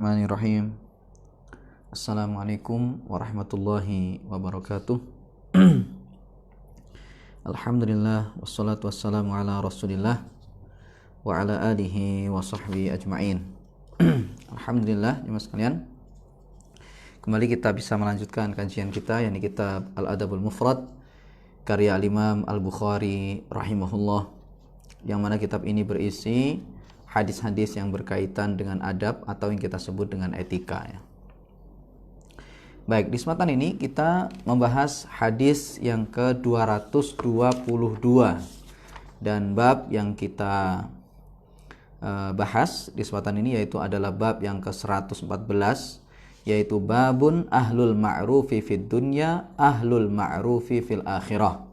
Bismillahirrahmanirrahim. Assalamualaikum warahmatullahi wabarakatuh. Alhamdulillah wassalatu wassalamu ala Rasulillah wa ala alihi wa sahbihi ajma'in. Alhamdulillah, jemaah sekalian. Kembali kita bisa melanjutkan kajian kita, yakni kitab Al-Adabul Mufrad karya Al-Imam Al-Bukhari rahimahullah, yang mana kitab ini berisi hadis-hadis yang berkaitan dengan adab atau yang kita sebut dengan etika ya. Baik, di kesempatan ini kita membahas hadis yang ke-222 dan bab yang kita bahas di kesempatan ini yaitu adalah bab yang ke-114, yaitu babun ahlul ma'rufi fid dunya ahlul ma'rufi fil akhirah.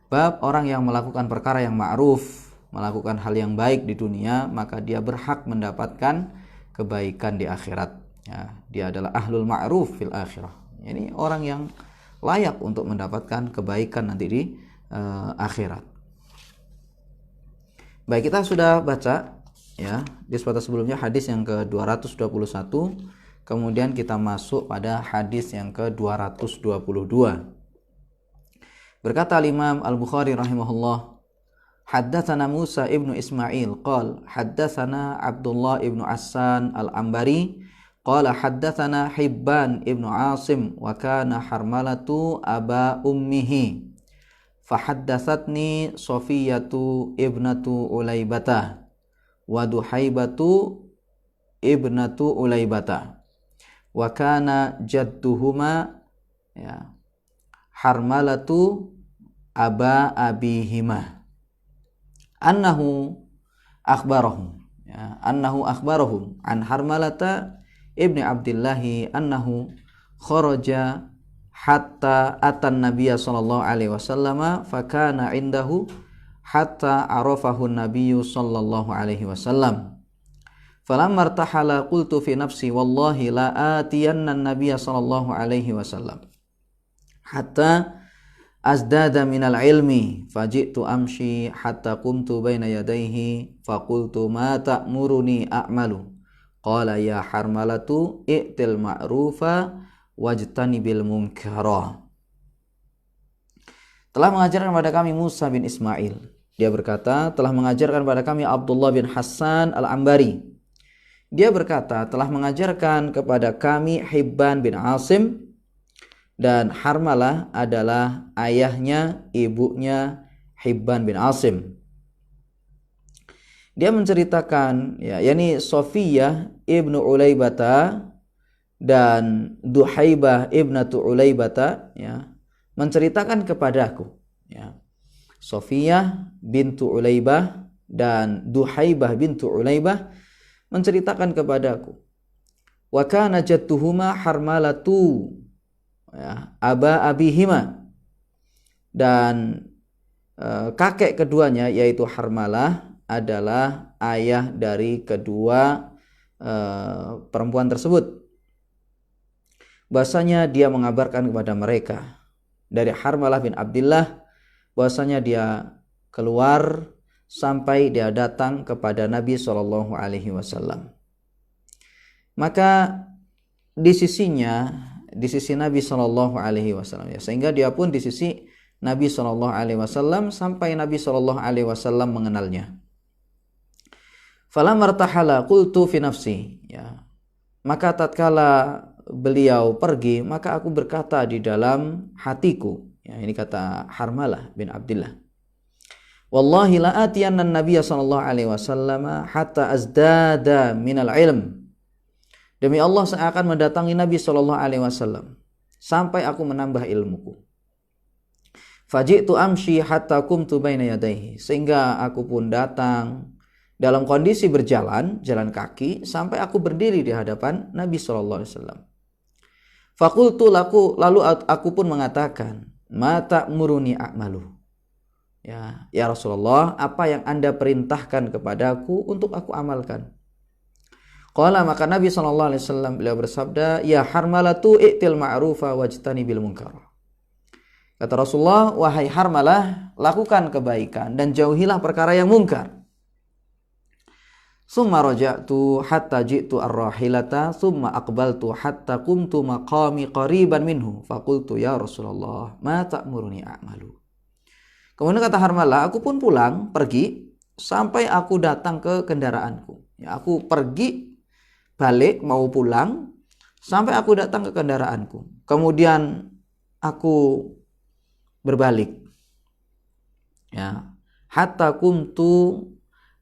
Bab orang yang melakukan perkara yang ma'ruf, melakukan hal yang baik di dunia, maka dia berhak mendapatkan kebaikan di akhirat ya. Dia adalah ahlul ma'ruf fil akhirah. Ini orang yang layak untuk mendapatkan kebaikan nanti di akhirat. Baik, kita sudah baca ya di kesempatan sebelumnya hadis yang ke-221, kemudian kita masuk pada hadis yang ke-222. Berkata Imam Al-Bukhari rahimahullah, Haddatsana Musa ibnu Ismail qala haddatsana Abdullah ibnu Assan al-Ambari qala haddatsana Hibban ibnu Asim wa kana harmalatu aba ummihi fa haddatsatni Safiyatu ibnatu Ulaibata wa Duhaibatu ibnatu Ulaibata wa kana jadduhuma ya harmalatu aba abihima annahu akhbarahum an Harmalata ibni Abdillahi annahu kharaja hatta atan nabiyya sallallahu alaihi wasallam fakana indahu hatta arafahu nabiyyu sallallahu alaihi wasallam falamma irtahala qultu fi nafsi wallahi la atiyanna nabiyya sallallahu alaihi wasallam hatta azdada minal ilmi faji'tu amshi hatta qumtu baina yadayhi faqultu ma ta'muruni a'malu qala ya Harmalatu i'til ma'rufa wajtanibil munkara. Telah mengajarkan kepada kami Musa bin Ismail, dia berkata telah mengajarkan kepada kami Abdullah bin Hassan al-Ambari, dia berkata telah mengajarkan kepada kami Hibban bin Asim, dan Harmalah adalah ayahnya, ibunya Hibban bin Asim. Dia menceritakan ya, yakni Safiyah ibnu Ulaibata dan Duhaibah ibnatu Ulaibata ya, menceritakan kepadaku ya. Safiyah bintu Ulaibah dan Duhaibah bintu Ulaibah menceritakan kepadaku. Wa kana jadduhuma Harmalatu ya, aba abihima, dan kakek keduanya yaitu Harmalah adalah ayah dari kedua perempuan tersebut. Bahasanya dia mengabarkan kepada mereka dari Harmalah bin Abdillah bahasanya dia keluar sampai dia datang kepada Nabi SAW. Maka di sisi Nabi Shallallahu Alaihi Wasallam ya, sehingga dia pun di sisi Nabi Shallallahu Alaihi Wasallam sampai Nabi Shallallahu Alaihi Wasallam mengenalnya. Falamma irtahala qultu fi nafsi ya, maka tatkala beliau pergi maka aku berkata di dalam hatiku ya, ini kata Harmalah bin Abdillah, wallahi la atiyanna an-nabiy sallallahu alaihi wasallam hatta azdada minal ilm, demi Allah saya akan mendatangi Nabi Shallallahu Alaihi Wasallam sampai aku menambah ilmuku. Faji'tu amshi hatta qumtu baina yadayhi, sehingga aku pun datang dalam kondisi berjalan, jalan kaki sampai aku berdiri di hadapan Nabi Shallallahu Alaihi Wasallam. Faqultu lalu aku pun mengatakan, ma ta'muruni a'malu. Ya Rasulullah, apa yang Anda perintahkan kepadaku untuk aku amalkan? Qala, maka Nabi SAW beliau bersabda, ya Harmalatu i'til ma'rufa wajtanibil munkar. Kata Rasulullah, wahai Harmalah, lakukan kebaikan dan jauhilah perkara yang mungkar. Summa raja'tu hatta ji'tu ar-rahilata summa aqbaltu hatta qumtu maqami qariban minhu faqultu ya Rasulullah ma ta'muruni a'malu. Kemudian kata Harmalah, aku pun pulang pergi sampai aku datang ke kendaraanku. Ya, aku pergi balik mau pulang sampai aku datang ke kendaraanku. Kemudian aku berbalik. Ya, hatta qumtu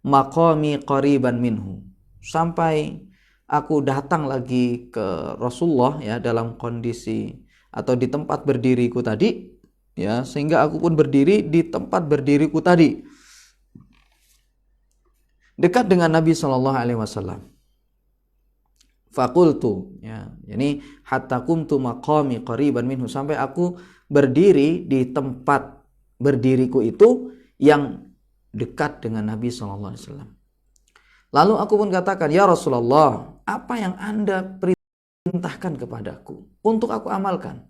maqami qariban minhu, sampai aku datang lagi ke Rasulullah ya dalam kondisi atau di tempat berdiriku tadi ya, sehingga aku pun berdiri di tempat berdiriku tadi dekat dengan Nabi Shallallahu Alaihi Wasallam. Fakultu ya, ini hatta qumtu maqami qariban minhu, sampai aku berdiri di tempat berdiriku itu yang dekat dengan Nabi SAW. Lalu aku pun katakan, ya Rasulullah, apa yang Anda perintahkan kepadaku untuk aku amalkan?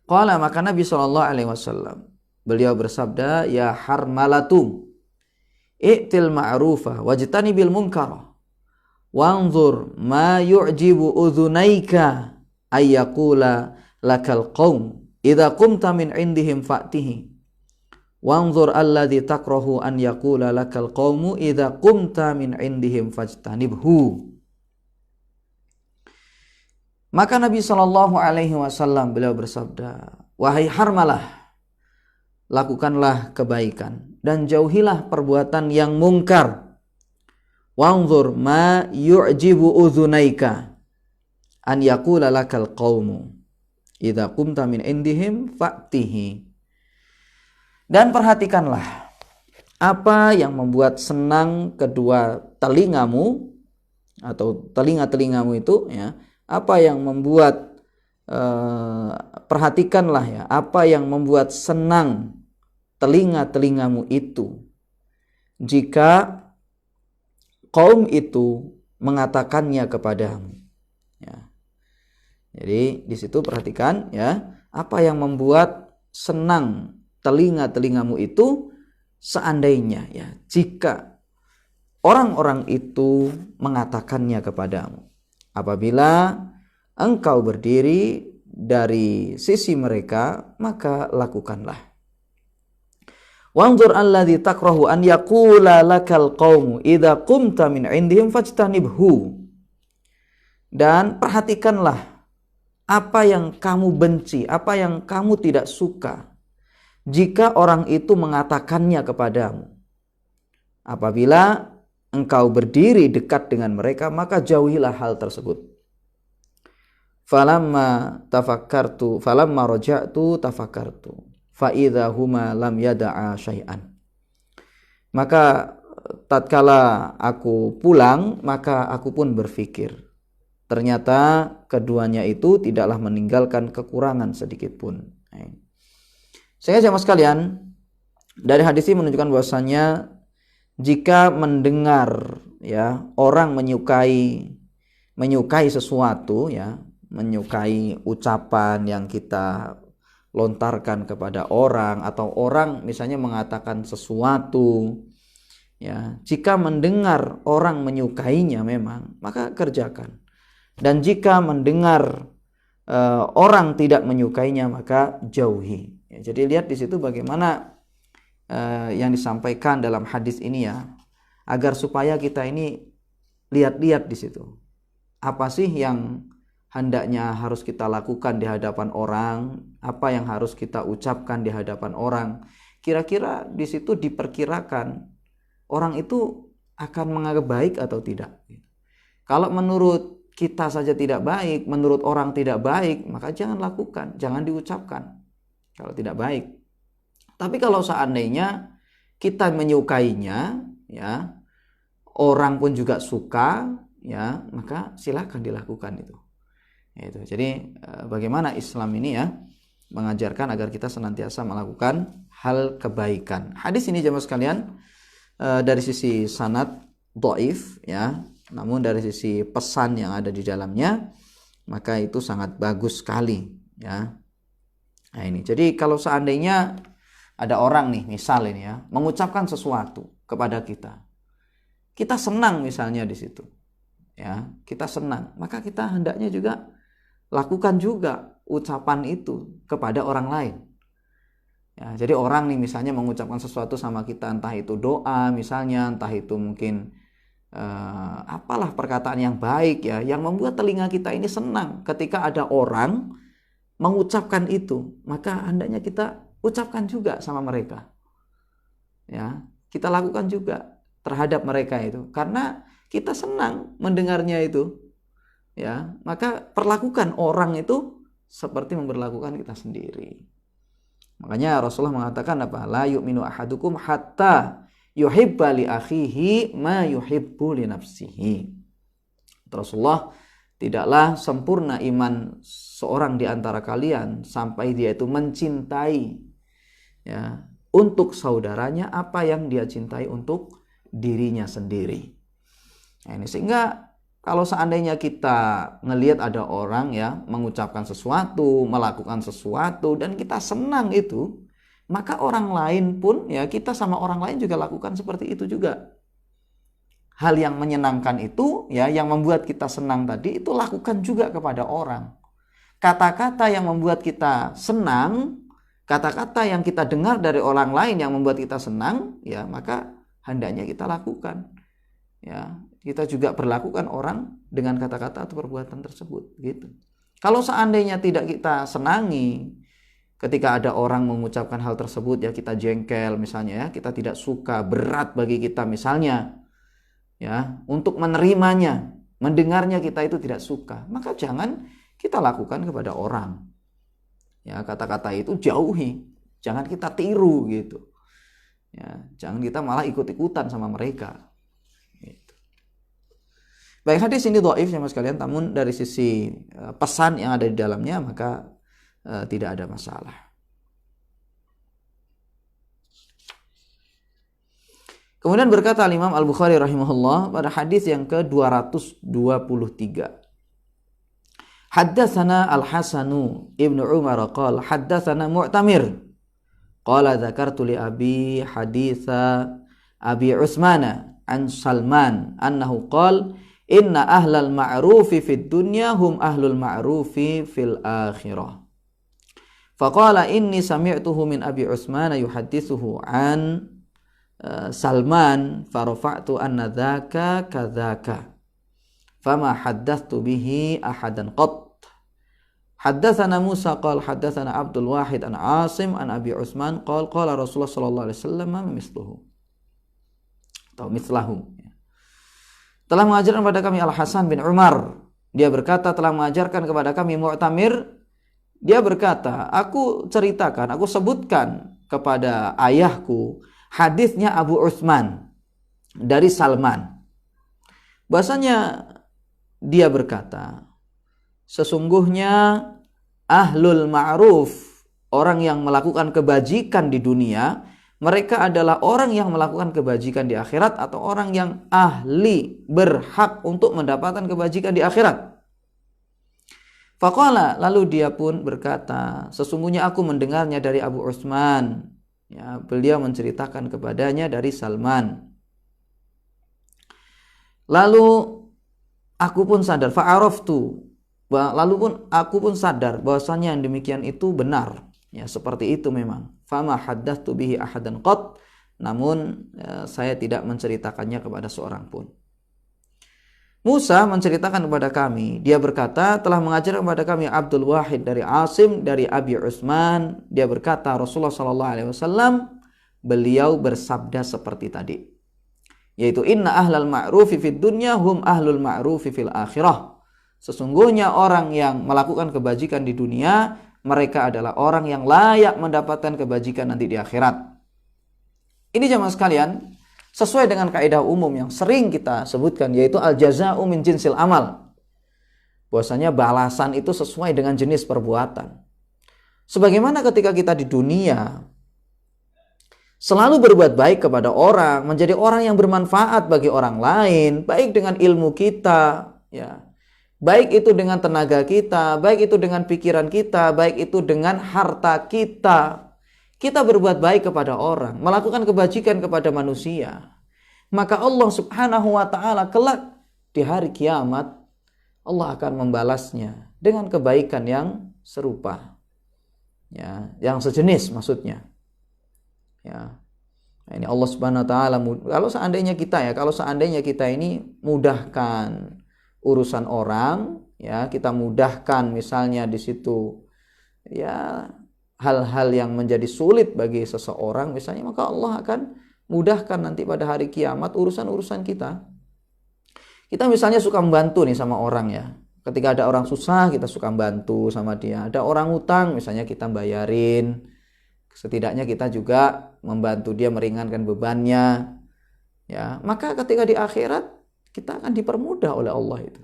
Qala, maka Nabi SAW, beliau bersabda, ya Harmalatu, i'til ma'rufah wajtanibil munkara wanzur ma yu'jibu udhunaika ayyakula lakal qaum idza qumta min indihim fa'tihi wanzur alladhi takrahu an yaqula lakal qaumu idza qumta min indihim fajtanibhu. Maka Nabi SAW beliau bersabda, wahai Harmalah, lakukanlah kebaikan dan jauhilah perbuatan yang mungkar. Wanzur ma yu'jibu udhunaika an yaqula lakal qaumu idza qumta min indihim fa'tihi. Dan perhatikanlah apa yang membuat senang kedua telingamu atau telinga-telingamu itu ya, apa yang membuat perhatikanlah ya, apa yang membuat senang telinga-telingamu itu jika kaum itu mengatakannya kepadamu ya. Jadi di situ perhatikan ya, apa yang membuat senang telinga-telingamu itu seandainya ya, jika orang-orang itu mengatakannya kepadamu. Apabila engkau berdiri dari sisi mereka, maka lakukanlah. Wanzur alladhi takrahu an yaqula lakal qaumu idza qumta min indihim fajtanibhu. Dan perhatikanlah apa yang kamu benci, apa yang kamu tidak suka jika orang itu mengatakannya kepadamu. Apabila engkau berdiri dekat dengan mereka, maka jauhilah hal tersebut. Falamma raja'tu tafakkartu fa idza huma lam yada'a syai'an. Maka tatkala aku pulang, maka aku pun berpikir, ternyata keduanya itu tidaklah meninggalkan kekurangan sedikit pun. Sehingga jemaah sekalian, dari hadis ini menunjukkan bahwasanya jika mendengar ya orang menyukai sesuatu ya, menyukai ucapan yang kita lontarkan kepada orang, atau orang misalnya mengatakan sesuatu ya, jika mendengar orang menyukainya memang, maka kerjakan. Dan jika mendengar orang tidak menyukainya, maka jauhi. Ya, jadi lihat di situ bagaimana yang disampaikan dalam hadis ini ya, agar supaya kita ini lihat-lihat di situ. Apa sih yang hendaknya harus kita lakukan di hadapan orang, apa yang harus kita ucapkan di hadapan orang. Kira-kira di situ diperkirakan orang itu akan menganggap baik atau tidak. Kalau menurut kita saja tidak baik, menurut orang tidak baik, maka jangan lakukan, jangan diucapkan kalau tidak baik. Tapi kalau seandainya kita menyukainya ya, orang pun juga suka ya, maka silakan dilakukan itu. Jadi bagaimana Islam ini ya mengajarkan agar kita senantiasa melakukan hal kebaikan. Hadis ini jemaah sekalian dari sisi sanad dhaif ya, namun dari sisi pesan yang ada di dalamnya maka itu sangat bagus sekali ya. Nah ini, jadi kalau seandainya ada orang nih misal ini ya mengucapkan sesuatu kepada kita, kita senang misalnya di situ. Ya, kita senang, maka kita hendaknya juga lakukan juga ucapan itu kepada orang lain. Ya, jadi orang nih misalnya mengucapkan sesuatu sama kita, entah itu doa misalnya, entah itu mungkin apalah perkataan yang baik ya, yang membuat telinga kita ini senang ketika ada orang mengucapkan itu, maka hendaknya kita ucapkan juga sama mereka. Ya, kita lakukan juga terhadap mereka itu, karena kita senang mendengarnya itu. Ya, maka perlakukan orang itu seperti memperlakukan kita sendiri. Makanya Rasulullah mengatakan apa? La yu'minu ahadukum hatta yuhibba li akhihi ma yuhibbu li nafsihi. Rasulullah, tidaklah sempurna iman seorang di antara kalian sampai dia itu mencintai ya untuk saudaranya apa yang dia cintai untuk dirinya sendiri. Nah, ini sehingga kalau seandainya kita ngelihat ada orang ya mengucapkan sesuatu, melakukan sesuatu dan kita senang itu, maka orang lain pun ya kita sama orang lain juga lakukan seperti itu juga. Hal yang menyenangkan itu ya, yang membuat kita senang tadi itu lakukan juga kepada orang. Kata-kata yang membuat kita senang, kata-kata yang kita dengar dari orang lain yang membuat kita senang, ya maka hendaknya kita lakukan. Ya, kita juga perlakukan orang dengan kata-kata atau perbuatan tersebut gitu. Kalau seandainya tidak kita senangi ketika ada orang mengucapkan hal tersebut, ya kita jengkel misalnya ya, kita tidak suka, berat bagi kita misalnya ya untuk menerimanya, mendengarnya kita itu tidak suka, maka jangan kita lakukan kepada orang. Ya, kata-kata itu jauhi, jangan kita tiru gitu. Ya, jangan kita malah ikut-ikutan sama mereka. Baik, hadis ini dhaif ya mas kalian, namun dari sisi pesan yang ada di dalamnya maka tidak ada masalah. Kemudian berkata Imam Al-Bukhari rahimahullah pada hadis yang ke-223. Haddatsana Al-Hasanu Ibnu Umar qala haddatsana Mu'tamir qala dzakartu li abi haditsa Abi Utsmana an Salman annahu qala inna ahlal ma'rufi fid dunya hum ahlul ma'rufi fil akhirah. Faqala inni sami'tuhu min Abi Utsman yuhaddithuhu an Salman farafa'tu anna dzaka kadzaka. Fama haddathtu bihi ahadan qat. Haddatsana Musa qala haddatsana Abdul Wahid an Asim an Abi Utsman qala qala Rasulullah sallallahu alaihi wasallam misluhu. Atau mislahu. Telah mengajarkan kepada kami Al-Hasan bin Umar. Dia berkata telah mengajarkan kepada kami Mu'tamir. Dia berkata, aku ceritakan, aku sebutkan kepada ayahku hadisnya Abu Utsman dari Salman. Bahasanya dia berkata, sesungguhnya ahlul ma'ruf, orang yang melakukan kebajikan di dunia, mereka adalah orang yang melakukan kebajikan di akhirat atau orang yang ahli berhak untuk mendapatkan kebajikan di akhirat. Faqala, lalu dia pun berkata, sesungguhnya aku mendengarnya dari Abu Utsman. Ya, beliau menceritakan kepadanya dari Salman. Lalu aku pun sadar, fa'araftu, lalu pun aku pun sadar bahwasanya yang demikian itu benar. Ya, seperti itu memang. Fama haddathtu bihi ahadan qat, namun saya tidak menceritakannya kepada seorang pun. Musa menceritakan kepada kami, dia berkata telah mengajar kepada kami Abdul Wahid dari Asim dari Abi Utsman. Dia berkata Rasulullah sallallahu alaihi wasallam beliau bersabda seperti tadi, yaitu inna ahlal ma'rufi fid dunya hum ahlul ma'rufi fil akhirah. Sesungguhnya orang yang melakukan kebajikan di dunia, mereka adalah orang yang layak mendapatkan kebajikan nanti di akhirat. Ini jemaah sekalian, sesuai dengan kaidah umum yang sering kita sebutkan, yaitu al-jaza'u min jinsil amal. Bahwasanya balasan itu sesuai dengan jenis perbuatan. Sebagaimana ketika kita di dunia selalu berbuat baik kepada orang, menjadi orang yang bermanfaat bagi orang lain, baik dengan ilmu kita, ya, baik itu dengan tenaga kita, baik itu dengan pikiran kita, baik itu dengan harta kita. Kita berbuat baik kepada orang, melakukan kebajikan kepada manusia. maka Allah Subhanahu wa taala kelak di hari kiamat Allah akan membalasnya dengan kebaikan yang serupa. Ya, yang sejenis maksudnya. Ya. Nah, ini Allah Subhanahu wa taala kalau seandainya kita ini mudahkan urusan orang, ya, kita mudahkan misalnya di situ ya hal-hal yang menjadi sulit bagi seseorang misalnya, maka Allah akan mudahkan nanti pada hari kiamat urusan-urusan kita. Kita misalnya suka membantu nih sama orang ya. Ketika ada orang susah kita suka membantu sama dia. Ada orang utang misalnya kita bayarin. Setidaknya kita juga membantu dia meringankan bebannya. Ya, maka ketika di akhirat kita akan dipermudah oleh Allah itu.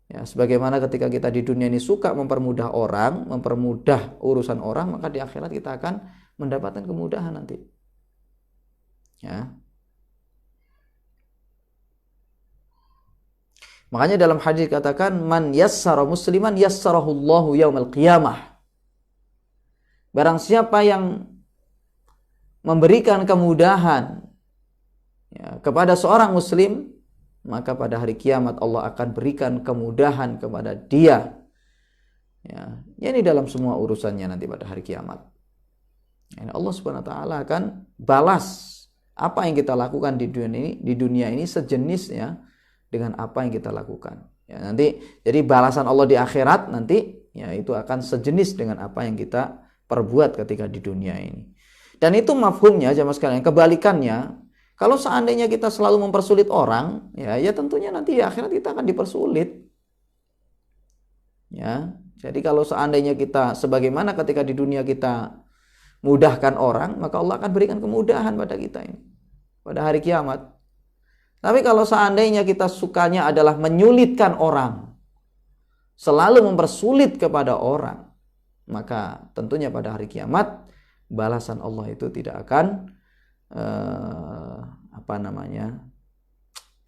Ya, sebagaimana ketika kita di dunia ini suka mempermudah orang, mempermudah urusan orang, maka di akhirat kita akan mendapatkan kemudahan nanti. Ya. Makanya dalam hadis katakan man yassara musliman yassarahullahu yaumal qiyamah. Barang siapa yang memberikan kemudahan ya, kepada seorang muslim, maka pada hari kiamat Allah akan berikan kemudahan kepada dia. Ya, ini dalam semua urusannya nanti pada hari kiamat. Ya, Allah Subhanahu wa taala akan balas apa yang kita lakukan di dunia ini sejenisnya dengan apa yang kita lakukan. Ya, nanti jadi balasan Allah di akhirat nanti ya itu akan sejenis dengan apa yang kita perbuat ketika di dunia ini. Dan itu mafhumnya jamaah sekalian, kebalikannya. Kalau seandainya kita selalu mempersulit orang, ya tentunya nanti di akhirat kita akan dipersulit. Ya, jadi kalau seandainya kita sebagaimana ketika di dunia kita mudahkan orang, maka Allah akan berikan kemudahan pada kita ini pada hari kiamat. Tapi kalau seandainya kita sukanya adalah menyulitkan orang, selalu mempersulit kepada orang, maka tentunya pada hari kiamat balasan Allah itu tidak akan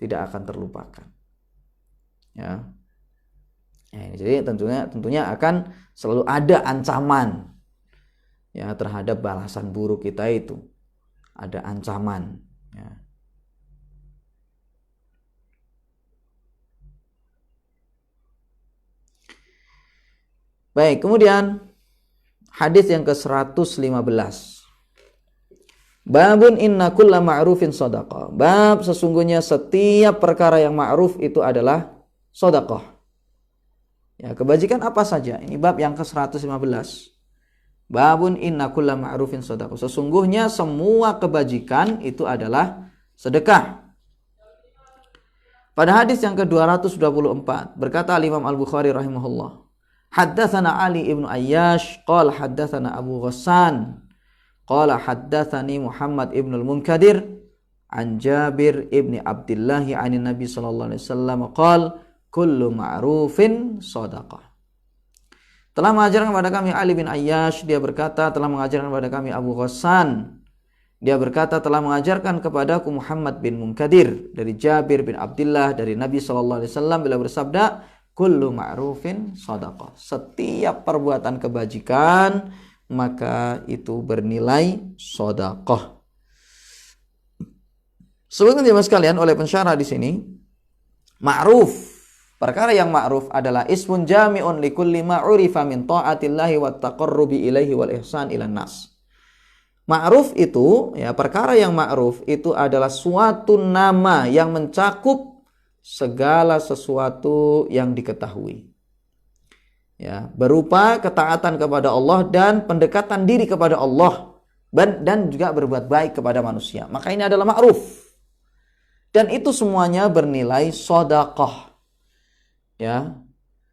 tidak akan terlupakan. Ya. Jadi tentunya akan selalu ada ancaman ya terhadap balasan buruk kita itu. Ada ancaman. Ya. Baik, kemudian hadis yang ke-115. Babun inna kulla ma'rufin shadaqah. Bab sesungguhnya setiap perkara yang ma'ruf itu adalah shadaqah. Ya, kebajikan apa saja? Ini bab yang ke-115. Babun inna kulla ma'rufin shadaqah. Sesungguhnya semua kebajikan itu adalah sedekah. Pada hadis yang ke-224 berkata Imam Al-Bukhari rahimahullah, haddatsana Ali ibnu Ayyash qala haddatsana Abu Ghassan qala haddatsani Muhammad ibn al-Munkadir an Jabir ibni Abdullah anin Nabi sallallahu alaihi wasallam qala kullu ma'rufin shadaqah. Telah mengajarkan kepada kami Ali bin Ayyash, dia berkata telah mengajarkan kepada kami Abu Ghassan, dia berkata telah mengajarkan kepadaku Muhammad bin Munkadir dari Jabir bin Abdullah dari Nabi sallallahu alaihi wasallam beliau bersabda kullu ma'rufin shadaqah. Setiap perbuatan kebajikan maka itu bernilai sedekah. Sebutkan jemaah sekalian oleh pensyarah di sini, ma'ruf, perkara yang ma'ruf adalah ismun jami'un likulli ma'urifa min ta'atillahi wat taqarrubi ilaihi wal ihsan ilan nas. Ma'ruf itu, ya perkara yang ma'ruf itu adalah suatu nama yang mencakup segala sesuatu yang diketahui. Ya, berupa ketaatan kepada Allah dan pendekatan diri kepada Allah dan juga berbuat baik kepada manusia. Maka ini adalah ma'ruf. Dan itu semuanya bernilai sedekah. Ya.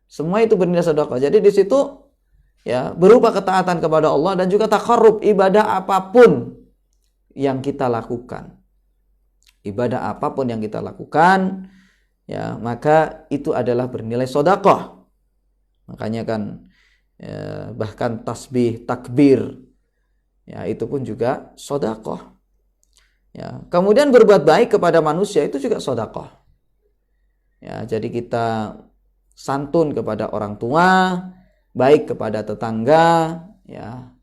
Semua itu bernilai sedekah. Jadi di situ ya berupa ketaatan kepada Allah dan juga taqarrub, ibadah apapun yang kita lakukan. Ibadah apapun yang kita lakukan ya, maka itu adalah bernilai sedekah. Makanya kan ya, bahkan tasbih, takbir ya itu pun juga sedekah. Ya, kemudian berbuat baik kepada manusia itu juga sedekah. Ya, jadi kita santun kepada orang tua, baik kepada tetangga, ya.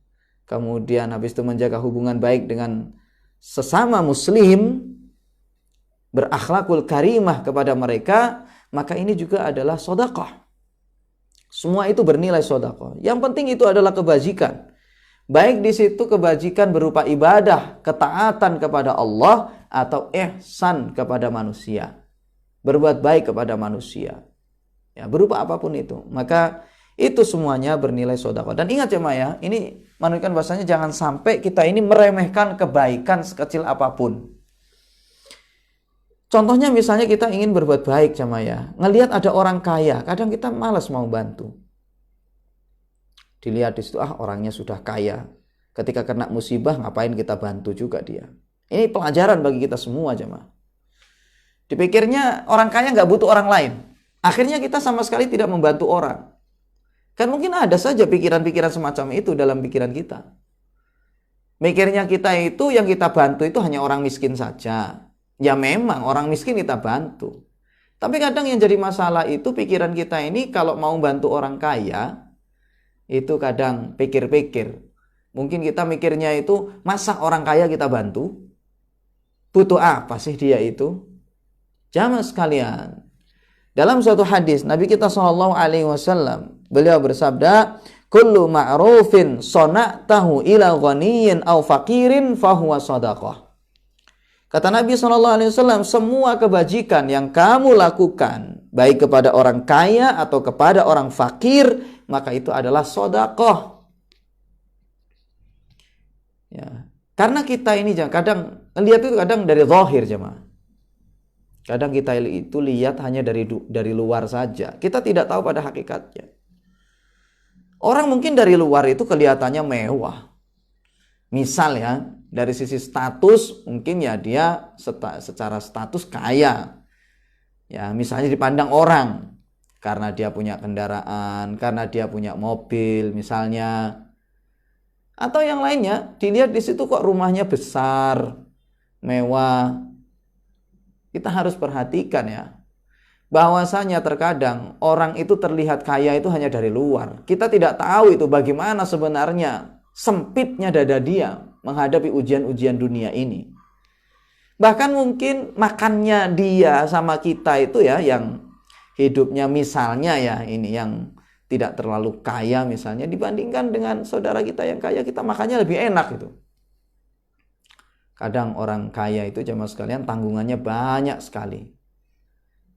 Kemudian habis itu menjaga hubungan baik dengan sesama muslim, berakhlakul karimah kepada mereka, maka ini juga adalah sedekah. Semua itu bernilai sedekah. Yang penting itu adalah kebajikan. Baik di situ kebajikan berupa ibadah, ketaatan kepada Allah, atau ihsan kepada manusia. Berbuat baik kepada manusia. Ya, berupa apapun itu. Maka itu semuanya bernilai sedekah. Dan ingat jemaah ya, ini menunjukkan bahasanya jangan sampai kita ini meremehkan kebaikan sekecil apapun. Contohnya misalnya kita ingin berbuat baik jemaah ya, ngelihat ada orang kaya, kadang kita malas mau bantu. Dilihat di situ, orangnya sudah kaya. Ketika kena musibah, ngapain kita bantu juga dia. Ini pelajaran bagi kita semua jemaah. Dipikirnya orang kaya nggak butuh orang lain. Akhirnya kita sama sekali tidak membantu orang. Kan mungkin ada saja pikiran-pikiran semacam itu dalam pikiran kita. Mikirnya kita itu yang kita bantu itu hanya orang miskin saja. Ya memang orang miskin kita bantu. Tapi kadang yang jadi masalah itu pikiran kita ini kalau mau bantu orang kaya, itu kadang pikir-pikir. Mungkin kita mikirnya itu, masa orang kaya kita bantu? Butuh apa sih dia itu? Jamaah sekalian, dalam suatu hadis Nabi kita SAW, beliau bersabda, kullu ma'rufin sona'tahu ila ghaniyin aw fakirin fahuwa sadaqah. Kata Nabi SAW, semua kebajikan yang kamu lakukan, baik kepada orang kaya atau kepada orang fakir, maka itu adalah sedekah. Ya, karena kita ini kadang lihat itu kadang dari zahir jemaah. Kadang kita itu lihat hanya dari luar saja. Kita tidak tahu pada hakikatnya. Orang mungkin dari luar itu kelihatannya mewah. Misal ya, dari sisi status mungkin ya dia secara status kaya. Ya, misalnya dipandang orang karena dia punya kendaraan, karena dia punya mobil misalnya. Atau yang lainnya, dilihat di situ kok rumahnya besar, mewah. Kita harus perhatikan ya, bahwasanya terkadang orang itu terlihat kaya itu hanya dari luar. Kita tidak tahu itu bagaimana sebenarnya sempitnya dada dia menghadapi ujian-ujian dunia ini. Bahkan mungkin makannya dia sama kita itu ya, yang hidupnya misalnya ya ini yang tidak terlalu kaya misalnya, dibandingkan dengan saudara kita yang kaya, kita makannya lebih enak itu. Kadang orang kaya itu jemaah sekalian tanggungannya banyak sekali.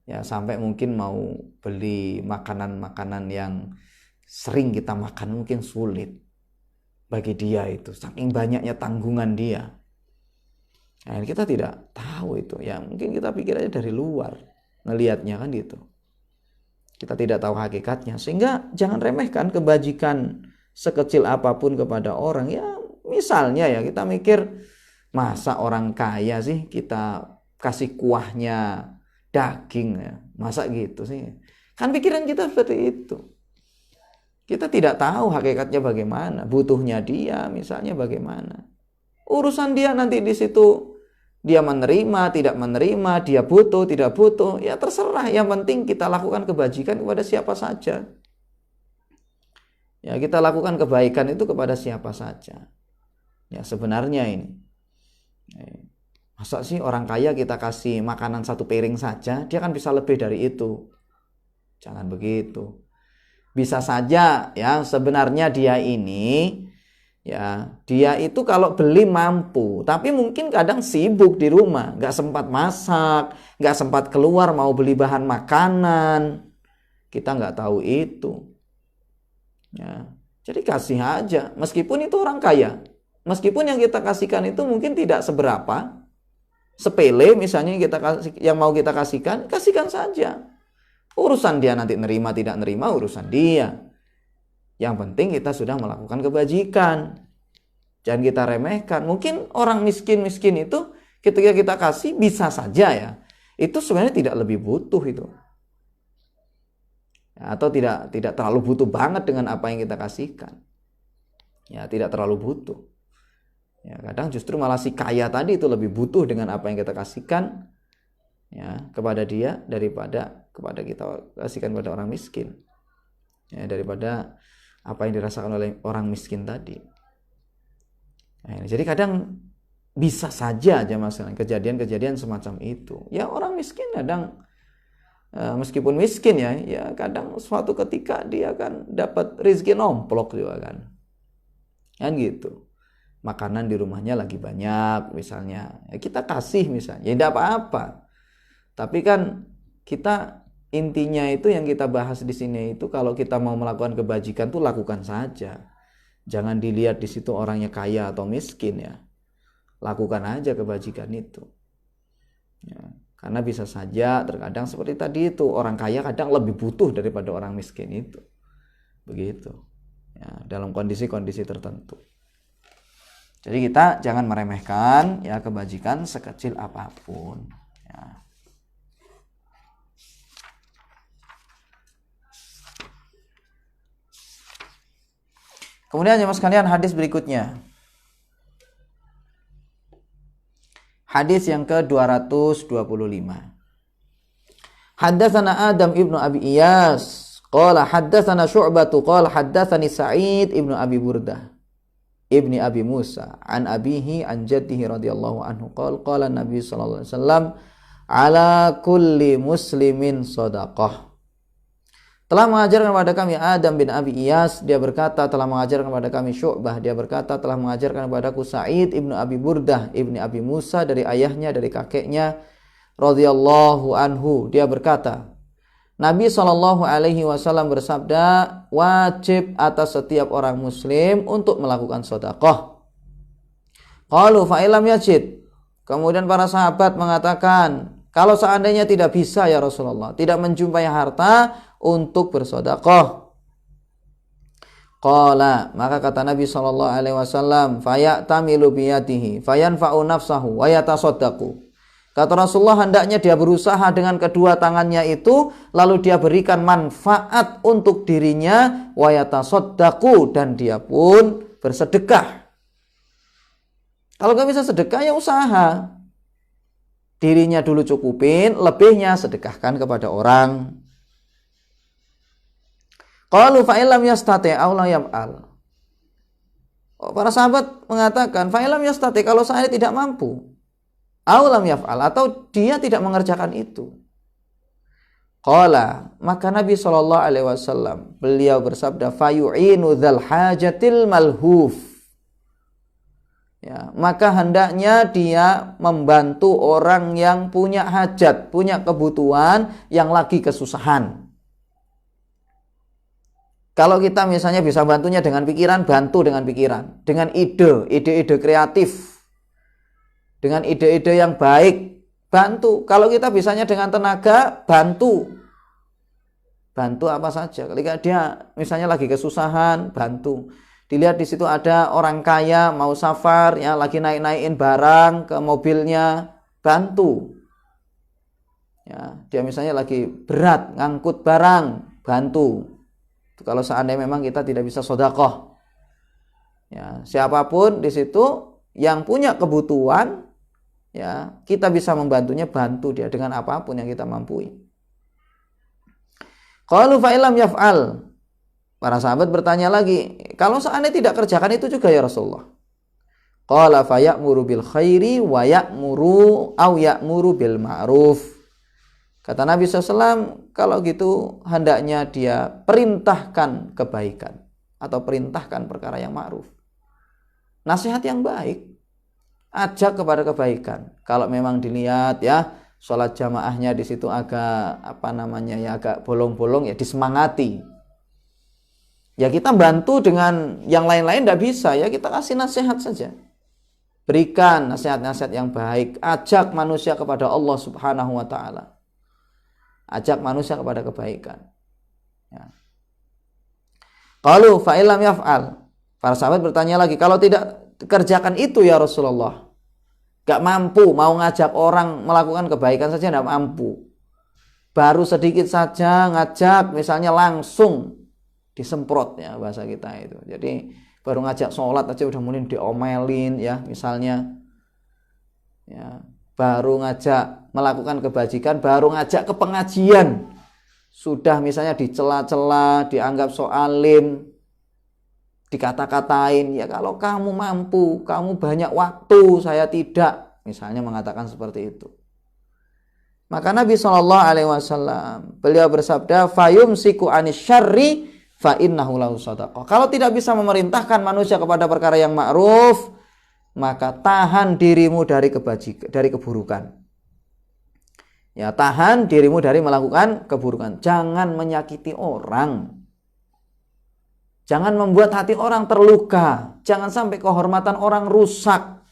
Ya, sampai mungkin mau beli makanan-makanan yang sering kita makan mungkin sulit bagi dia itu, saking banyaknya tanggungan dia. Nah, kita tidak tahu itu ya, mungkin kita pikir aja dari luar ngelihatnya kan gitu. Kita tidak tahu hakikatnya, sehingga jangan remehkan kebajikan sekecil apapun kepada orang. Ya misalnya ya, kita mikir, masa orang kaya sih kita kasih kuahnya daging ya, masa gitu sih. Kan pikiran kita seperti itu. Kita tidak tahu hakikatnya bagaimana, butuhnya dia misalnya bagaimana. Urusan dia nanti di situ, dia menerima, tidak menerima, dia butuh, tidak butuh, ya terserah. Yang penting kita lakukan kebajikan kepada siapa saja. Ya, kita lakukan kebaikan itu kepada siapa saja. Ya, sebenarnya ini. Masa sih orang kaya kita kasih makanan satu piring saja, dia kan bisa lebih dari itu. Jangan begitu. Bisa saja ya, sebenarnya dia ini ya, dia itu kalau beli mampu, tapi mungkin kadang sibuk di rumah, nggak sempat masak, nggak sempat keluar mau beli bahan makanan. Kita nggak tahu itu. Ya, jadi kasih aja, meskipun itu orang kaya, meskipun yang kita kasihkan itu mungkin tidak seberapa, sepele misalnya yang kita kasih, yang mau kita kasihkan, kasihkan saja. Urusan dia nanti nerima tidak nerima urusan dia. Yang penting kita sudah melakukan kebajikan. Jangan kita remehkan. Mungkin orang miskin-miskin itu ketika kita kasih bisa saja ya, itu sebenarnya tidak lebih butuh itu. Ya, atau tidak terlalu butuh banget dengan apa yang kita kasihkan. Ya, tidak terlalu butuh. Ya, kadang justru malah si kaya tadi itu lebih butuh dengan apa yang kita kasihkan ya kepada dia daripada kepada kita kasihkan kepada orang miskin. Ya, daripada apa yang dirasakan oleh orang miskin tadi. Nah, jadi kadang bisa saja aja masalah kejadian-kejadian semacam itu. Ya orang miskin kadang meskipun miskin ya kadang suatu ketika dia kan dapat rezeki nomplok juga kan gitu. Makanan di rumahnya lagi banyak misalnya, ya kita kasih misalnya, ya tidak apa-apa. Tapi kan kita intinya itu yang kita bahas di sini itu kalau kita mau melakukan kebajikan tuh lakukan saja. Jangan dilihat di situ orangnya kaya atau miskin ya. Lakukan aja kebajikan itu. Ya. Karena bisa saja terkadang seperti tadi itu orang kaya kadang lebih butuh daripada orang miskin itu. Begitu. Ya, dalam kondisi-kondisi tertentu. Jadi kita jangan meremehkan ya kebajikan sekecil apapun. Ya. Kemudian jemaah sekalian hadis berikutnya. Hadis yang ke-225. Haddatsana Adam ibnu Abi Iyas qala haddatsana Syu'bah qala haddatsani Sa'id ibnu Abi Burdah ibni Abi Musa an abihi an jaddihi radhiyallahu anhu qala Nabi sallallahu alaihi wasallam ala kulli muslimin shadaqah. Telah mengajarkan kepada kami Adam bin Abi Iyas, dia berkata, telah mengajarkan kepada kami Syu'bah, dia berkata, telah mengajarkan kepadaku Sa'id ibnu Abi Burdah ibni Abi Musa dari ayahnya, dari kakeknya radhiyallahu anhu, dia berkata, Nabi SAW bersabda, wajib atas setiap orang muslim untuk melakukan sedekah. Qalu fa illam yajid. Kemudian para sahabat mengatakan, kalau seandainya tidak bisa ya Rasulullah, tidak menjumpai harta untuk bersedekah. Qala, maka kata Nabi SAW, fayatamilu biyadihi fayanfa'u nafsahu wa yatasaddaqu. Kata Rasulullah, hendaknya dia berusaha dengan kedua tangannya itu, lalu dia berikan manfaat untuk dirinya, wa yatasaddaqu, dan dia pun bersedekah. Kalau nggak bisa sedekah ya usaha. Dirinya dulu cukupin, lebihnya sedekahkan kepada orang. Qalu fa illam yastati' aw la yaf'al. Para sahabat mengatakan fa illam yastati', kalau saya tidak mampu, aw lam yaf'al, atau dia tidak mengerjakan itu. Qala, maka Nabi SAW beliau bersabda, fayu'inu dzal hajatil malhuf. Ya, maka hendaknya dia membantu orang yang punya hajat, punya kebutuhan, yang lagi kesusahan. Kalau kita misalnya bisa bantunya dengan pikiran, bantu dengan pikiran. Dengan ide-ide kreatif. Dengan ide-ide yang baik, bantu. Kalau kita bisanya dengan tenaga, bantu. Bantu apa saja. Ketika dia misalnya lagi kesusahan, bantu. Dilihat di situ ada orang kaya mau safar, ya lagi naik-naikin barang ke mobilnya, bantu. Ya, dia misalnya lagi berat ngangkut barang, bantu. Kalau seandainya memang kita tidak bisa sedekah, ya siapapun di situ yang punya kebutuhan, ya kita bisa membantunya, bantu dia dengan apapun yang kita mampu. Qalu fa illam yaf'al. Para sahabat bertanya lagi, kalau seandainya tidak kerjakan itu juga ya Rasulullah. Qala fa ya'muru bil khairi wa ya'muru aw ya'muru bil ma'ruf. Kata Nabi SAW, kalau gitu hendaknya dia perintahkan kebaikan atau perintahkan perkara yang ma'ruf. Nasihat yang baik, ajak kepada kebaikan. Kalau memang dilihat ya sholat jamaahnya di situ agak agak bolong-bolong, ya disemangati. Ya kita bantu dengan yang lain-lain tidak bisa, ya kita kasih nasihat saja. Berikan nasihat-nasihat yang baik, ajak manusia kepada Allah Subhanahu wa taala. Ajak manusia kepada kebaikan. Ya. Qalu fa illam yaf'al. Para sahabat bertanya lagi, kalau tidak kerjakan itu ya Rasulullah, gak mampu, mau ngajak orang melakukan kebaikan saja gak mampu, baru sedikit saja ngajak, misalnya langsung disemprot, ya bahasa kita itu. Jadi baru ngajak sholat aja udah mulai diomelin, ya misalnya, ya baru ngajak melakukan kebajikan, baru ngajak ke pengajian, sudah misalnya dicela-cela, dianggap so alim, dikata-katain, ya kalau kamu mampu, kamu banyak waktu, saya tidak, misalnya mengatakan seperti itu. Maka Nabi SAW beliau bersabda, fayumsiku anis syarri fa innahu lahu shadaqah. Kalau tidak bisa memerintahkan manusia kepada perkara yang ma'ruf, maka tahan dirimu dari keburukan. Ya, tahan dirimu dari melakukan keburukan. Jangan menyakiti orang. Jangan membuat hati orang terluka. Jangan sampai kehormatan orang rusak.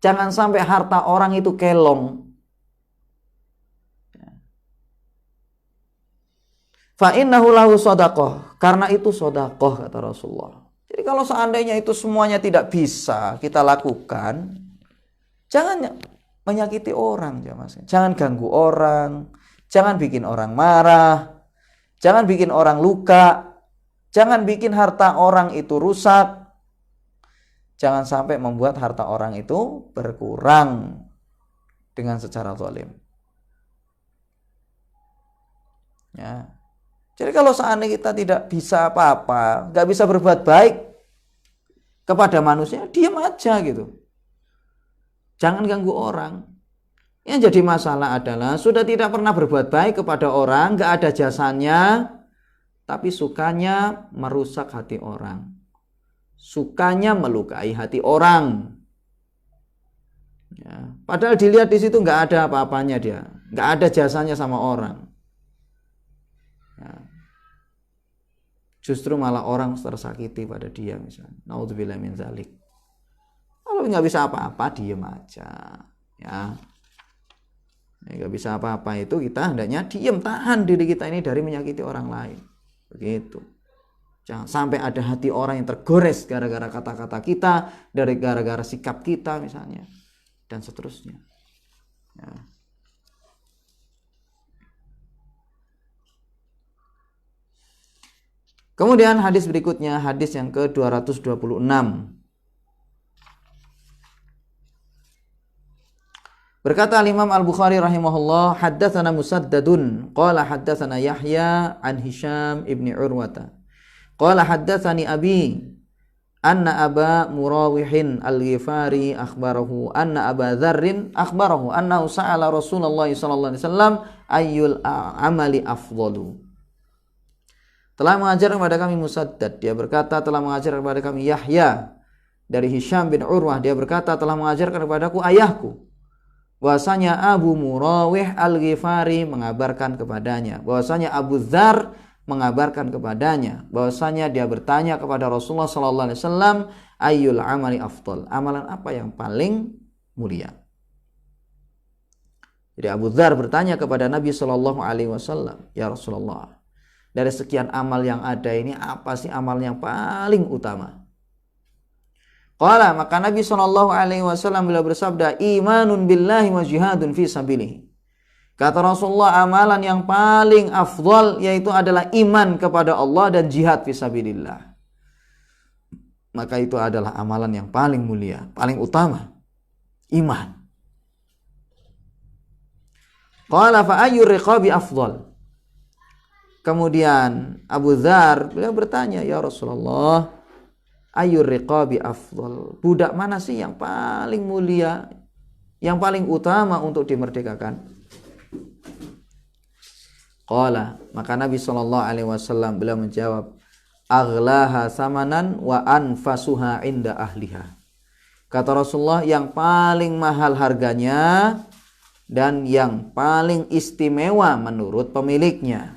Jangan sampai harta orang itu kelong. Fa innahu lahu shadaqah, karena itu sedekah kata Rasulullah. Jadi kalau seandainya itu semuanya tidak bisa kita lakukan, jangan menyakiti orang, jangan ganggu orang, jangan bikin orang marah, jangan bikin orang luka, jangan bikin harta orang itu rusak, jangan sampai membuat harta orang itu berkurang dengan secara zalim. Ya. Jadi kalau seandainya kita tidak bisa apa-apa, nggak bisa berbuat baik kepada manusia, diam aja gitu. Jangan ganggu orang. Yang jadi masalah adalah sudah tidak pernah berbuat baik kepada orang, nggak ada jasanya, tapi sukanya merusak hati orang. Sukanya melukai hati orang. Ya. Padahal dilihat di situ nggak ada apa-apanya dia, nggak ada jasanya sama orang. Ya. Justru malah orang tersakiti pada dia misalnya. Naudzubillah min dzalik. Kalau nggak bisa apa-apa, diem aja. Ya. Nggak bisa apa-apa itu kita hendaknya diem, tahan diri kita ini dari menyakiti orang lain. Begitu. Jangan sampai ada hati orang yang tergores gara-gara kata-kata kita, dari gara-gara sikap kita misalnya, dan seterusnya. Ya. Kemudian hadis berikutnya, hadis yang ke-226. Berkata Imam Al-Bukhari rahimahullah, haddatsana Musaddadun, qala haddatsana Yahya an Hisham ibni Urwata. Qala haddatsani abi anna Aba Murawihin Al-Ghifari akhbarahu anna Aba Dzarrin akhbarahu annahu sa'ala Rasulullah sallallahu alaihi wasallam ayyul amali afdalu. Telah mengajar kepada kami Musaddad, dia berkata telah mengajar kepada kami Yahya dari Hisham bin Urwah, dia berkata telah mengajarkan kepadaku ayahku, bahwasanya Abu Murawih Al-Ghifari mengabarkan kepadanya, bahwasanya Abu Dzar mengabarkan kepadanya, bahwasanya dia bertanya kepada Rasulullah sallallahu alaihi wasallam, ayyul amali afdal, amalan apa yang paling mulia. Jadi Abu Dzar bertanya kepada Nabi sallallahu alaihi wasallam, ya Rasulullah, dari sekian amal yang ada ini, apa sih amal yang paling utama? Qala, maka Nabi SAW beliau bersabda, imanun billahi wa jihadun fi sabilihi. Kata Rasulullah, amalan yang paling afdal yaitu adalah iman kepada Allah dan jihad fi sabilillah. Maka itu adalah amalan yang paling mulia, paling utama. Iman. Qala fa ayyur riqabi afdal. Kemudian Abu Dzar beliau bertanya, ya Rasulullah, ayyur riqabi afdal, budak mana sih yang paling mulia, yang paling utama untuk dimerdekakan? Qala, maka Nabi SAW beliau menjawab, aghlaha samanan wa anfasuha inda ahliha. Kata Rasulullah, yang paling mahal harganya dan yang paling istimewa menurut pemiliknya.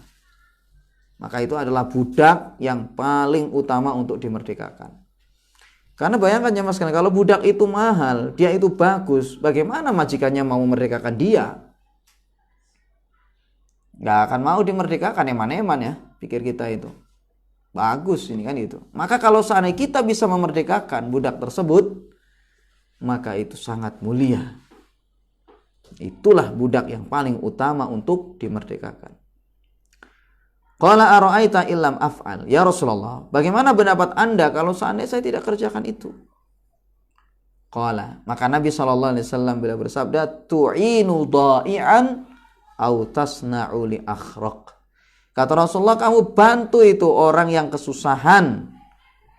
Maka itu adalah budak yang paling utama untuk dimerdekakan. Karena bayangkan ya mas, kalau budak itu mahal, dia itu bagus, bagaimana majikannya mau memerdekakan dia? Gak akan mau dimerdekakan, eman-eman ya, pikir kita itu. Bagus ini kan itu. Maka kalau seandainya kita bisa memerdekakan budak tersebut, maka itu sangat mulia. Itulah budak yang paling utama untuk dimerdekakan. Qala ara'aita illam af'al, ya Rasulullah, bagaimana pendapat Anda kalau seandainya saya tidak kerjakan itu? Qala, maka Nabi SAW bila bersabda, tu'inu dha'i'an au tasna'u li akhraq. Kata Rasulullah, kamu bantu itu orang yang kesusahan,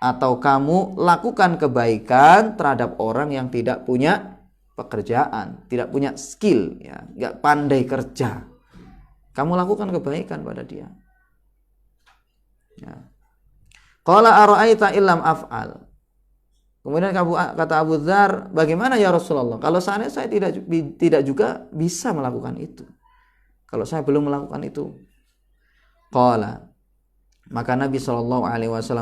atau kamu lakukan kebaikan terhadap orang yang tidak punya pekerjaan, tidak punya skill, ya, nggak pandai kerja. Kamu lakukan kebaikan pada dia. Ya. Qala ara'aita illam af'al. Kemudian kata Abu Dzar, bagaimana ya Rasulullah kalau seandainya saya tidak juga bisa melakukan itu? Kalau saya belum melakukan itu. Qala, maka Nabi SAW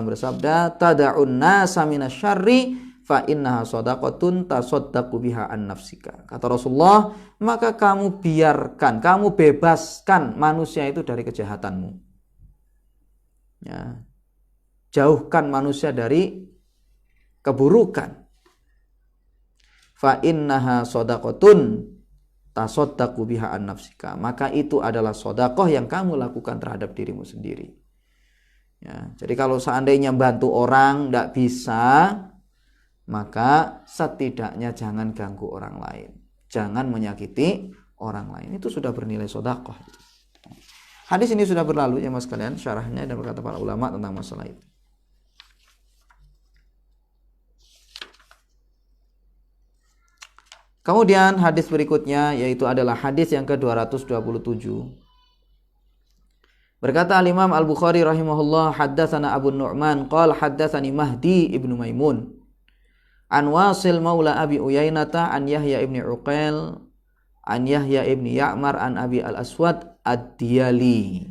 bersabda, tada'un nasa minasyarri fa innaha shadaqatun tasaddaqu biha an nafsika. Kata Rasulullah, maka kamu biarkan, kamu bebaskan manusia itu dari kejahatanmu. Ya. Jauhkan manusia dari keburukan. Fa innaha shadaqatun tasaddaqu biha an nafsika. Maka itu adalah sedekah yang kamu lakukan terhadap dirimu sendiri. Ya, jadi kalau seandainya bantu orang tidak bisa, maka setidaknya jangan ganggu orang lain, jangan menyakiti orang lain. Itu sudah bernilai sedekah. Hadis ini sudah berlalu ya mas kalian, syarahnya dan berkata para ulama tentang masalah itu. Kemudian hadis berikutnya yaitu adalah hadis yang ke-227. Berkata al-Imam Al-Bukhari rahimahullah, haddatsana Abu Nu'man qala haddatsani Mahdi ibnu Maimun an Wasil maula Abi Uyainata an Yahya ibni Uqail an Yahya ibni Ya'mar an Abi al-Aswad ad-Diyali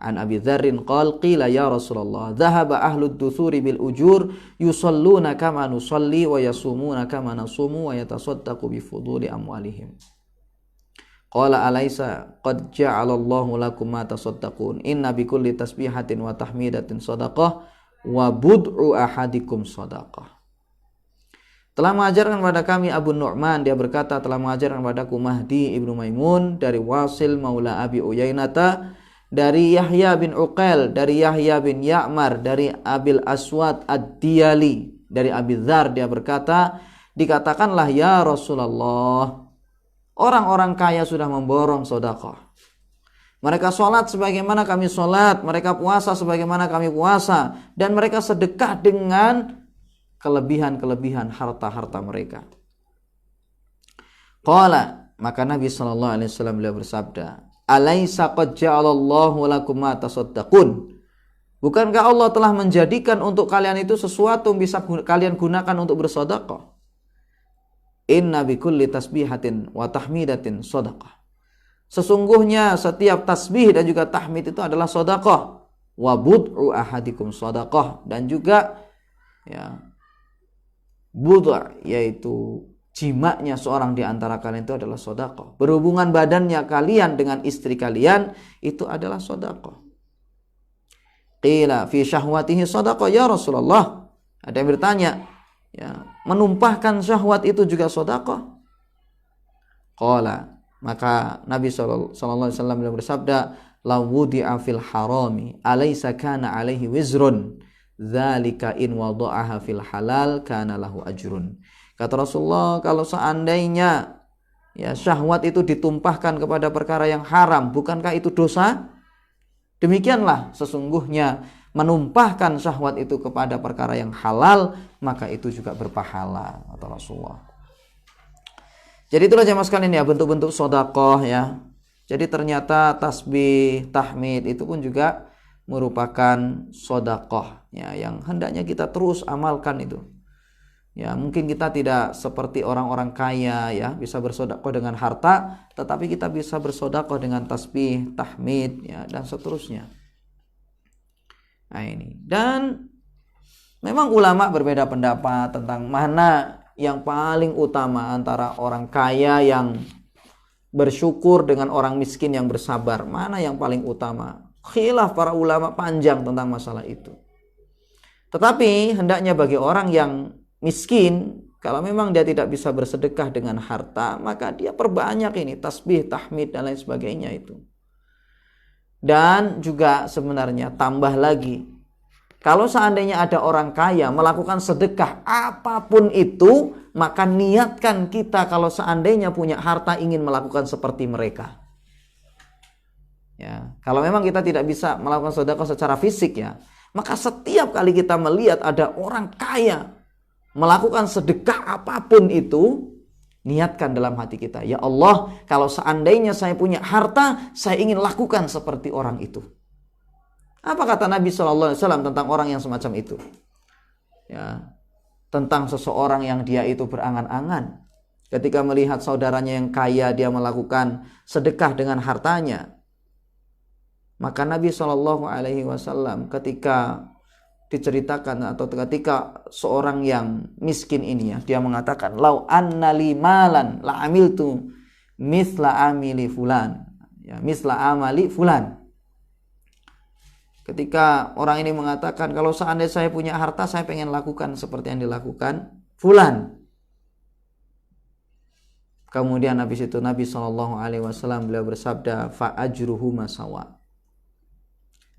an Abi Dzarrin qala qila ya Rasulullah dhahaba ahlud duthuri bil ujur yusalluna kama nusalli wa yasumuna kama nasumu wa yatasaddaqu bi fuduli amwalihim. Qala alaysa qad ja'alallahu lakum ma tasaddaqun inna bi kulli tasbihatin wa tahmidatin shadaqah wa bud'u ahadikum shadaqah. Telah mengajarkan kepada kami Abu Nu'man, dia berkata telah mengajarkan kepadaku Mahdi ibnu Maimun dari Wasil maula Abi Uyainata, dari Yahya bin Uqail, dari Yahya bin Ya'mar, dari Abil Aswad ad-Diyali, dari Abi Dzar, dia berkata, dikatakanlah ya Rasulullah, orang-orang kaya sudah memborong sedekah. Mereka sholat sebagaimana kami sholat, mereka puasa sebagaimana kami puasa, dan mereka sedekah dengan kelebihan-kelebihan harta-harta mereka. Qala, maka Nabi SAW beliau bersabda, alaysa qad ja'alallahu lakum ma tasaddaqun. Bukankah Allah telah menjadikan untuk kalian itu sesuatu yang bisa kalian gunakan untuk bersedekah? Inna bi kulli tasbihatin wa tahmidatin shadaqah. Sesungguhnya setiap tasbih dan juga tahmid itu adalah sedekah. Wa bud'u ahadikum shadaqah, dan juga ya bud'a yaitu jimaknya seorang di antara kalian itu adalah sedekah. Berhubungan badannya kalian dengan istri kalian itu adalah sedekah. Qila fi syahwatihi sedekah ya Rasulullah. Ada yang bertanya, ya, menumpahkan syahwat itu juga sedekah? Qala, maka Nabi sallallahu alaihi wasallam bersabda, la wudi'a fil harami alaysa kana alaihi wizrun dzalika in wada'aha fil halal kana lahu ajrun. Kata Rasulullah, kalau seandainya ya syahwat itu ditumpahkan kepada perkara yang haram, bukankah itu dosa? Demikianlah sesungguhnya menumpahkan syahwat itu kepada perkara yang halal, maka itu juga berpahala, kata Rasulullah. Jadi itulah jemaah sekalian ya, bentuk-bentuk sedekah ya. Jadi ternyata tasbih, tahmid itu pun juga merupakan sedekah ya, yang hendaknya kita terus amalkan itu. Ya, mungkin kita tidak seperti orang-orang kaya ya, bisa bersedekah dengan harta, tetapi kita bisa bersedekah dengan tasbih, tahmid ya, dan seterusnya. Nah ini. Dan memang ulama berbeda pendapat tentang mana yang paling utama antara orang kaya yang bersyukur dengan orang miskin yang bersabar. Mana yang paling utama? Khilaf para ulama panjang tentang masalah itu. Tetapi hendaknya bagi orang yang miskin, kalau memang dia tidak bisa bersedekah dengan harta, maka dia perbanyak ini tasbih, tahmid dan lain sebagainya itu. Dan juga sebenarnya tambah lagi, kalau seandainya ada orang kaya melakukan sedekah apapun itu, maka niatkan kita kalau seandainya punya harta ingin melakukan seperti mereka. Ya, kalau memang kita tidak bisa melakukan sedekah secara fisik ya, Maka setiap kali kita melihat ada orang kaya melakukan sedekah apapun itu, niatkan dalam hati kita, ya Allah, kalau seandainya saya punya harta, saya ingin lakukan seperti orang itu. Apa kata Nabi SAW tentang orang yang semacam itu? Ya, tentang seseorang yang dia itu berangan-angan. Ketika melihat saudaranya yang kaya, dia melakukan sedekah dengan hartanya. Maka Nabi SAW ketika diceritakan atau ketika seorang yang miskin ini ya, dia mengatakan, lau annali malan la amiltu misla amili fulan, ya, misla amali fulan. Ketika orang ini mengatakan, kalau seandainya saya punya harta, saya pengen lakukan seperti yang dilakukan fulan. Kemudian habis itu Nabi SAW beliau bersabda, fa ajruhuma sawa.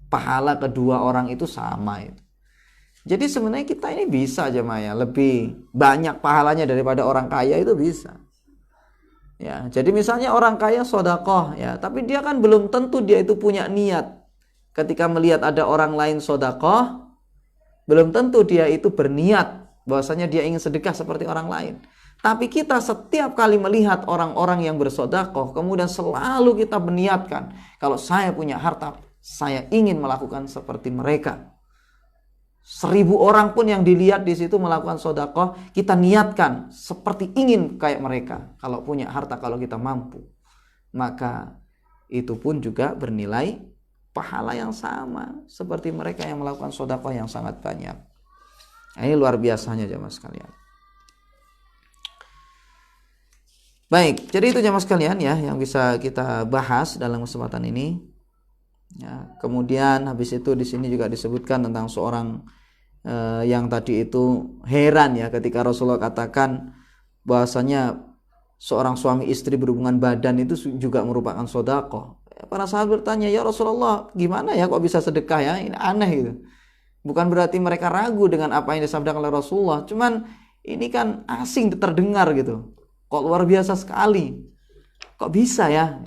Pahala kedua orang itu sama itu. Jadi sebenarnya kita ini bisa jemaah ya, lebih banyak pahalanya daripada orang kaya itu bisa. Ya, jadi misalnya orang kaya sedekah ya, tapi dia kan belum tentu dia itu punya niat. Ketika melihat ada orang lain sedekah, belum tentu dia itu berniat bahwasanya dia ingin sedekah seperti orang lain. Tapi kita setiap kali melihat orang-orang yang bersedekah, kemudian selalu kita berniatkan, kalau saya punya harta, saya ingin melakukan seperti mereka. 1000 orang pun yang dilihat di situ melakukan sedekah, kita niatkan seperti ingin kayak mereka. Kalau punya harta, kalau kita mampu, maka itu pun juga bernilai pahala yang sama seperti mereka yang melakukan sedekah yang sangat banyak. Nah, ini luar biasanya jemaah sekalian. Baik, jadi itu jemaah sekalian ya yang bisa kita bahas dalam kesempatan ini. Ya, kemudian habis itu di sini juga disebutkan tentang seorang yang tadi itu heran ya ketika Rasulullah katakan bahwasanya seorang suami istri berhubungan badan itu juga merupakan sedekah. Para sahabat bertanya, ya Rasulullah, gimana ya kok bisa sedekah ya? Ini aneh gitu. Bukan berarti mereka ragu dengan apa yang disabdakan oleh Rasulullah, cuman ini kan asing terdengar gitu. Kok luar biasa sekali. Kok bisa ya?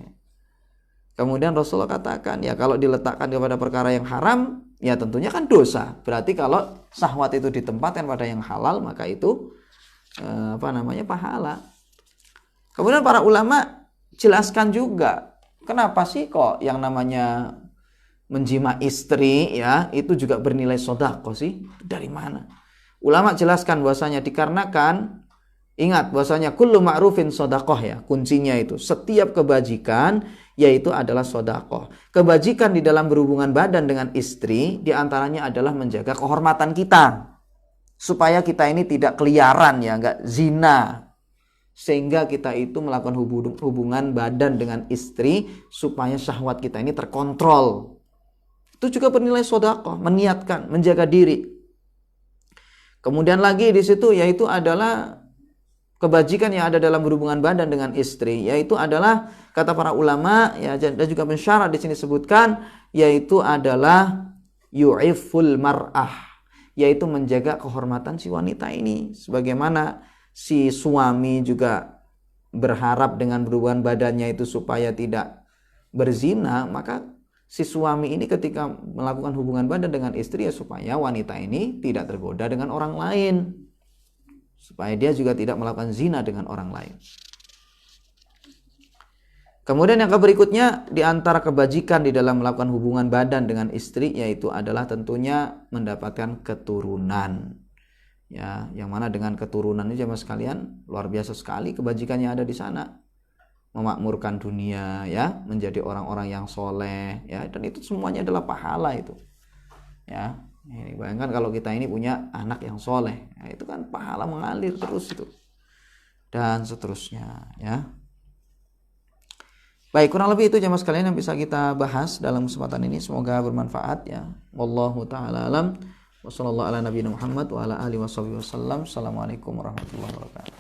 Kemudian Rasulullah katakan, ya kalau diletakkan kepada perkara yang haram, ya tentunya kan dosa. Berarti kalau syahwat itu ditempatkan pada yang halal, maka itu pahala. Kemudian para ulama jelaskan juga, kenapa sih kok yang namanya menjima istri ya itu juga bernilai sedekah sih? Dari mana? Ulama jelaskan bahwasanya dikarenakan, ingat bahwasanya kullu ma'rufin sedekah ya, kuncinya itu setiap kebajikan yaitu adalah sedekah. Kebajikan di dalam berhubungan badan dengan istri diantaranya adalah menjaga kehormatan kita, supaya kita ini tidak keliaran ya, enggak zina, sehingga kita itu melakukan hubungan badan dengan istri supaya syahwat kita ini terkontrol. Itu juga bernilai sedekah, meniatkan, menjaga diri. Kemudian lagi di situ yaitu adalah kebajikan yang ada dalam berhubungan badan dengan istri, yaitu adalah kata para ulama ya, dan juga pensyarah di sini sebutkan, yaitu adalah yu'iful mar'ah, yaitu menjaga kehormatan si wanita ini. Sebagaimana si suami juga berharap dengan berhubungan badannya itu supaya tidak berzina, maka si suami ini ketika melakukan hubungan badan dengan istri ya supaya wanita ini tidak tergoda dengan orang lain, supaya dia juga tidak melakukan zina dengan orang lain. Kemudian yang berikutnya di antara kebajikan di dalam melakukan hubungan badan dengan istri yaitu adalah tentunya mendapatkan keturunan. Ya, yang mana dengan keturunan ini jemaah sekalian luar biasa sekali kebajikan yang ada di sana. Memakmurkan dunia ya, menjadi orang-orang yang soleh ya, dan itu semuanya adalah pahala itu. Ya, ini bayangkan kalau kita ini punya anak yang soleh, ya, itu kan pahala mengalir terus itu. Dan seterusnya ya. Baik, kurang lebih itu jemaah sekalian yang bisa kita bahas dalam kesempatan ini. Semoga bermanfaat ya. Wallahu taala alam. Wassallallahu ala nabiyina Muhammad wa ala alihi wasallam. Assalamualaikum warahmatullahi wabarakatuh.